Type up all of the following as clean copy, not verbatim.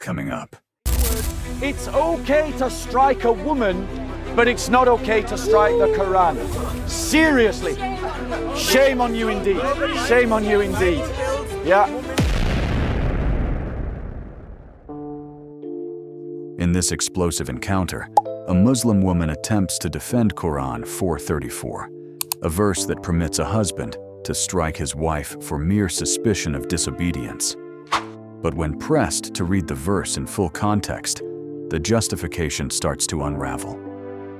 coming up. It's okay to strike a woman, but it's not okay to strike the Quran. Seriously. Shame on you indeed. Shame on you indeed. Yeah. In this explosive encounter, a Muslim woman attempts to defend Quran 4:34, a verse that permits a husband to strike his wife for mere suspicion of disobedience. But when pressed to read the verse in full context, the justification starts to unravel.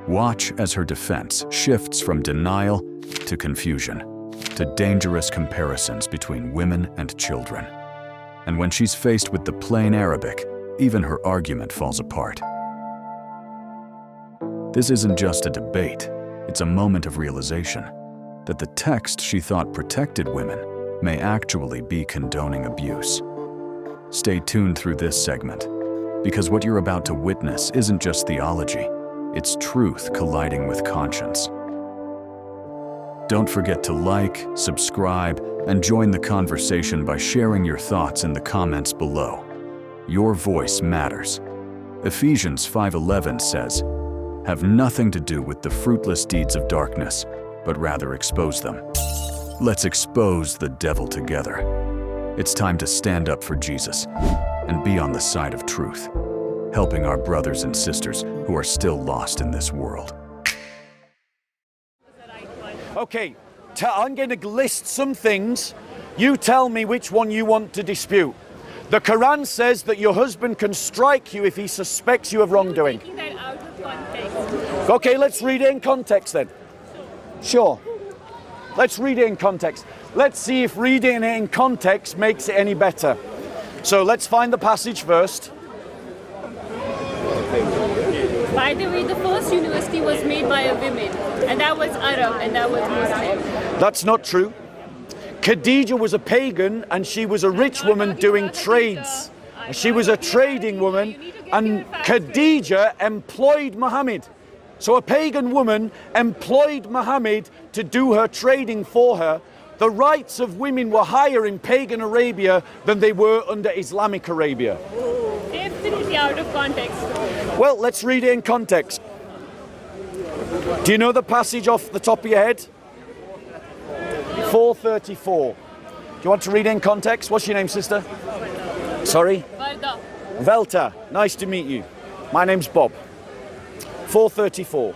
Watch as her defense shifts from denial to confusion, to dangerous comparisons between women and children. And when she's faced with the plain Arabic, even her argument falls apart. This isn't just a debate, it's a moment of realization that the text she thought protected women may actually be condoning abuse. Stay tuned through this segment, because what you're about to witness isn't just theology, it's truth colliding with conscience. Don't forget to like, subscribe, and join the conversation by sharing your thoughts in the comments below. Your voice matters. Ephesians 5:11 says, "Have nothing to do with the fruitless deeds of darkness, but rather expose them." Let's expose the devil together. It's time to stand up for Jesus and be on the side of truth, helping our brothers and sisters who are still lost in this world. Okay, I'm going to list some things. You tell me which one you want to dispute. The Quran says that your husband can strike you if he suspects you of wrongdoing. Taking that out of context. Okay, let's read it in context then. Sure. Let's read it in context. Let's see if reading it in context makes it any better. So let's find the passage first. By the way, the first university was made by a woman, and that was Arab, and that was Muslim. That's not true. Khadija was a pagan and she was a rich woman doing trades. She was a trading woman and Khadija employed Muhammad. So a pagan woman employed Muhammad to do her trading for her. The rights of women were higher in pagan Arabia than they were under Islamic Arabia. Definitely out of context. Well, let's read it in context. Do you know the passage off the top of your head? 4:34. Do you want to read it in context? What's your name, sister? Sorry? Varda. Velta. Nice to meet you. My name's Bob. 4:34.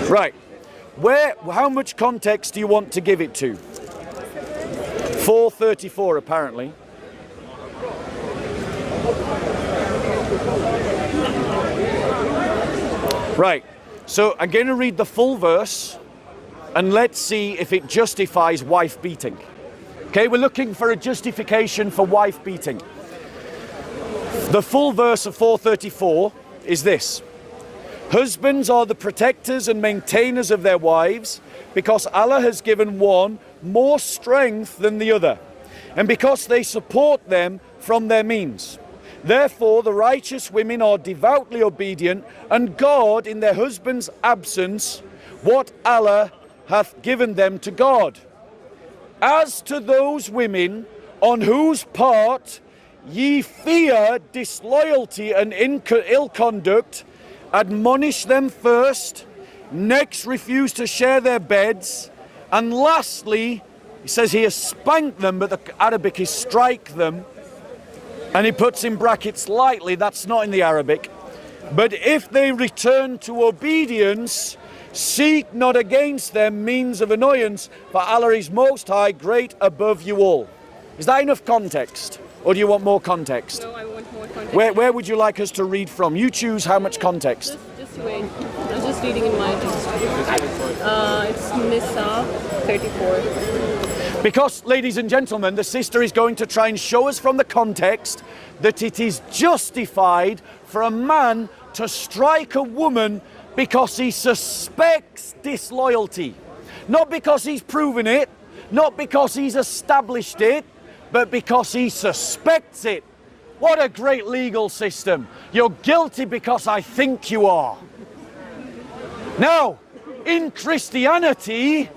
Right. How much context do you want to give it to? 4:34 apparently. Right. So I'm going to read the full verse and let's see if it justifies wife beating. Okay, we're looking for a justification for wife beating. The full verse of 4:34 is this: husbands are the protectors and maintainers of their wives, because Allah has given one more strength than the other, and because they support them from their means. Therefore, the righteous women are devoutly obedient, and guard in their husband's absence what Allah hath given them to guard. As to those women on whose part ye fear disloyalty and ill conduct, admonish them first, next refuse to share their beds, and lastly, he says here spank them, but the Arabic is strike them, and he puts in brackets lightly, that's not in the Arabic. But if they return to obedience, seek not against them means of annoyance, for Allah is most high, great above you all. Is that enough context? Or do you want more context? No, I want more context. Where would you like us to read from? You choose how much context. Just wait. I'm just reading in my text. It's Nisa 34. Because, ladies and gentlemen, the sister is going to try and show us from the context that it is justified for a man to strike a woman because he suspects disloyalty. Not because he's proven it, not because he's established it, but because he suspects it. What a great legal system. You're guilty because I think you are. Now, in Christianity,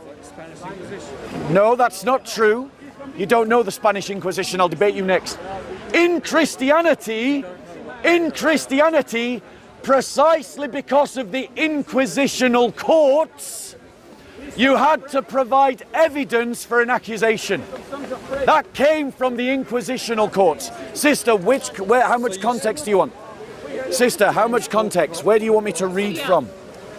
no, that's not true. You don't know the Spanish Inquisition. I'll debate you next. In Christianity, precisely because of the inquisitional courts, you had to provide evidence for an accusation. That came from the inquisitional courts. Sister, how much context do you want? Sister, how much context? Where do you want me to read from?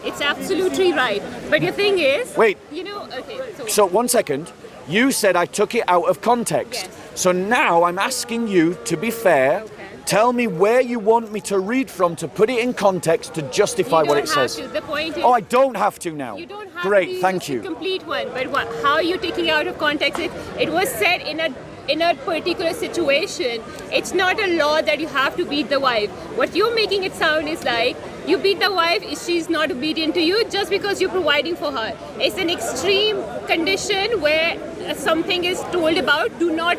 It's absolutely right. But the thing is, wait. Okay. So 1 second. You said I took it out of context. Yes. So now I'm asking you to be fair. Tell me where you want me to read from to put it in context to justify what it says. The point is, Oh, I don't have to now. you don't have Great, to thank you. Complete one. But how are you taking out of context it? It was said in a particular situation. It's not a law that you have to beat the wife. What you're making it sound is like you beat the wife if she's not obedient to you just because you're providing for her. It's an extreme condition where something is told about. Do not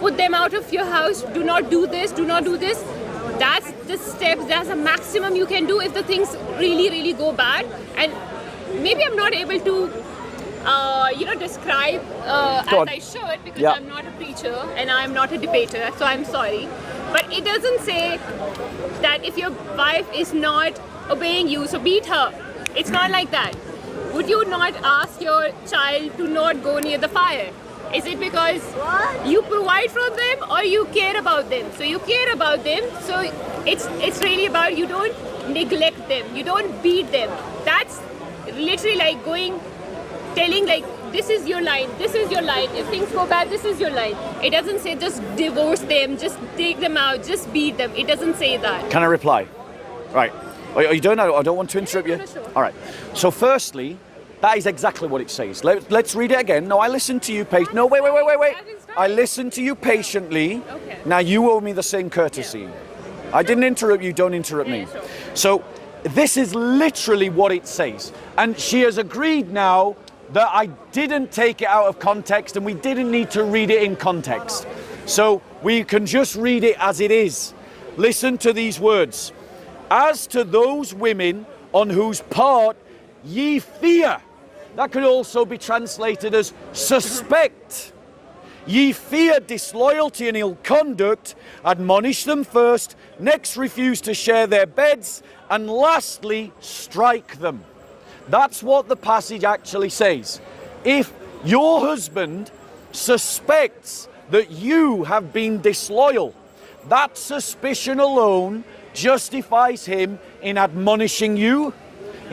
put them out of your house. Do not do this. Do not do this. That's the steps. That's a maximum you can do if the things really, really go bad. And maybe I'm not able to describe as I should because I'm not a preacher and I'm not a debater, so I'm sorry. But it doesn't say that if your wife is not obeying you, so beat her. It's not like that. Would you not ask your child to not go near the fire? Is it because you provide for them or you care about them? So you care about them, so it's really about you don't neglect them, you don't beat them. That's literally like telling like this is your line, this is your line. If things go bad, this is your line. It doesn't say just divorce them, just take them out, just beat them. It doesn't say that. Can I reply? Right. Are you done? I don't want to interrupt you. Sure. All right. So firstly, that is exactly what it says. Let's read it again. No, I listened to you patiently. No, wait. I listened to you patiently. Okay. Now you owe me the same courtesy. I didn't interrupt you, don't interrupt me. Sure. So this is literally what it says. And she has agreed now that I didn't take it out of context and we didn't need to read it in context. So we can just read it as it is. Listen to these words. As to those women on whose part ye fear. That could also be translated as suspect. Ye fear disloyalty and ill conduct, admonish them first, next refuse to share their beds, and lastly strike them. That's what the passage actually says. If your husband suspects that you have been disloyal, that suspicion alone justifies him in admonishing you,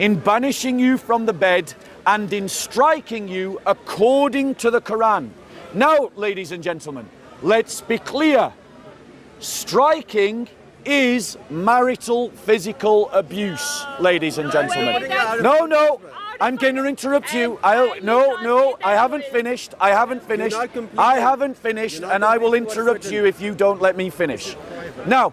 in banishing you from the bed, and in striking you according to the Quran. Now, ladies and gentlemen, let's be clear. Striking is marital physical abuse, ladies and gentlemen. No, I'm going to interrupt you. I haven't finished. I haven't finished, and I will interrupt you if you don't let me finish. Now,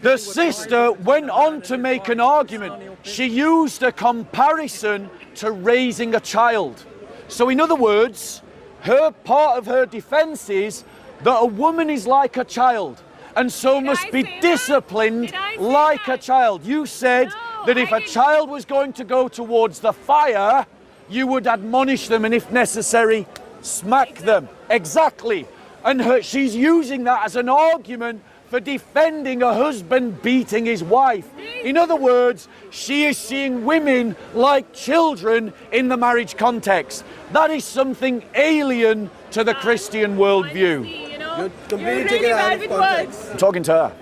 the sister went on to make an argument. She used a comparison to raising a child. So in other words, her part of her defense is that a woman is like a child and so must be disciplined like a child. You said that if a child was going to go towards the fire, you would admonish them and if necessary, smack them. Exactly. And she's using that as an argument for defending a husband beating his wife. In other words, she is seeing women like children in the marriage context. That is something alien to the Christian worldview. You're completely really taking it out bad of with context. words. I'm talking to her.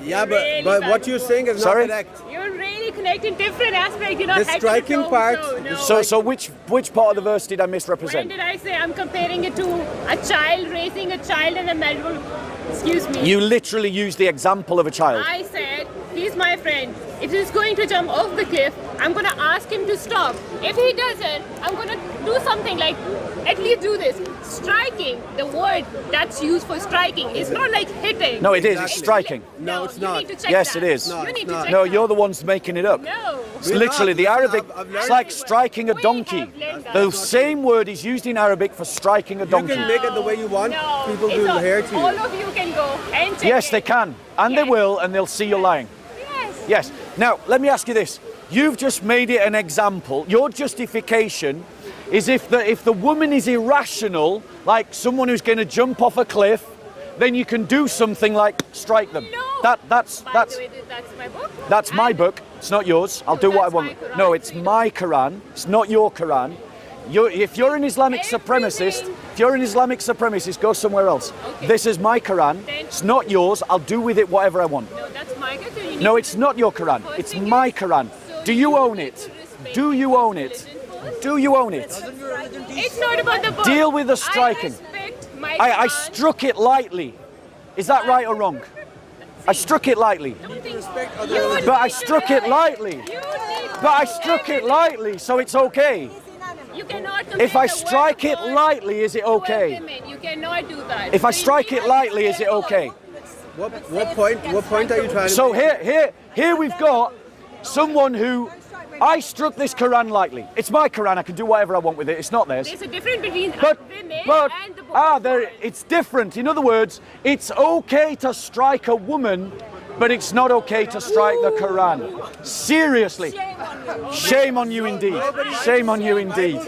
Yeah, Really but bad what you're with saying is Sorry? not correct. You're really connecting different aspects. You're not The striking part, So which part of the verse did I When misrepresent? did I say I'm comparing it to a child raising a child and a married? Excuse me. You literally used the example of a child. I said, he's my friend. If he's going to jump off the cliff, I'm going to ask him to stop. If he doesn't, I'm going to do something like, at least do this. Striking, the word that's used for striking, is not like hitting. No, it is. It's striking. No, it's you not. need to check Yes, that. it is. No, You it's need to not. check No, that. you're the ones making it up. No. It's literally the Arabic. It's like striking a We donkey. have learned that. The same word is used in Arabic for striking a You donkey. can make it the way you want. No, People it's do not. hair to All you. of you can go and check Yes, it. they can, and they Yes. will, and they'll see you're lying. Yes. Yes. Now, let me ask you this. You've just made it an example. Your justification is if the woman is irrational, like someone who's going to jump off a cliff, then you can do something like strike them. No. That's By the way, that's my book. that's my book. It's not yours. I'll do what I that's want. my Quran. No, it's my Quran. It's not your Quran. If you're an Islamic supremacist, go somewhere else. Okay. This is my Quran. Then- It's not yours. I'll do with it whatever I want. No, that's my Quran. So you need No, to it's not your Quran. First It's thing my is- Quran. so Do you you own need it? to respect Do you own it? religion first. Do you own it? It's not about the book. Deal with the striking. I respect my I Quran. struck it lightly. Is that right or wrong? I struck it lightly. But I struck it lightly. But I struck it lightly, so it's okay. You cannot If I compare the strike word it of God lightly, is it to a okay? woman. You cannot do that. If I So you strike need it to lightly, is it respect okay? What point are you trying to So make? here we've got someone who I struck this Quran lightly. It's my Quran. I can do whatever I want with it. It's not theirs. There's a difference between But women and the book. there it's different. In other words, it's okay to strike a woman, but it's not okay to strike the Quran. Seriously. Shame on you indeed. Shame on you indeed.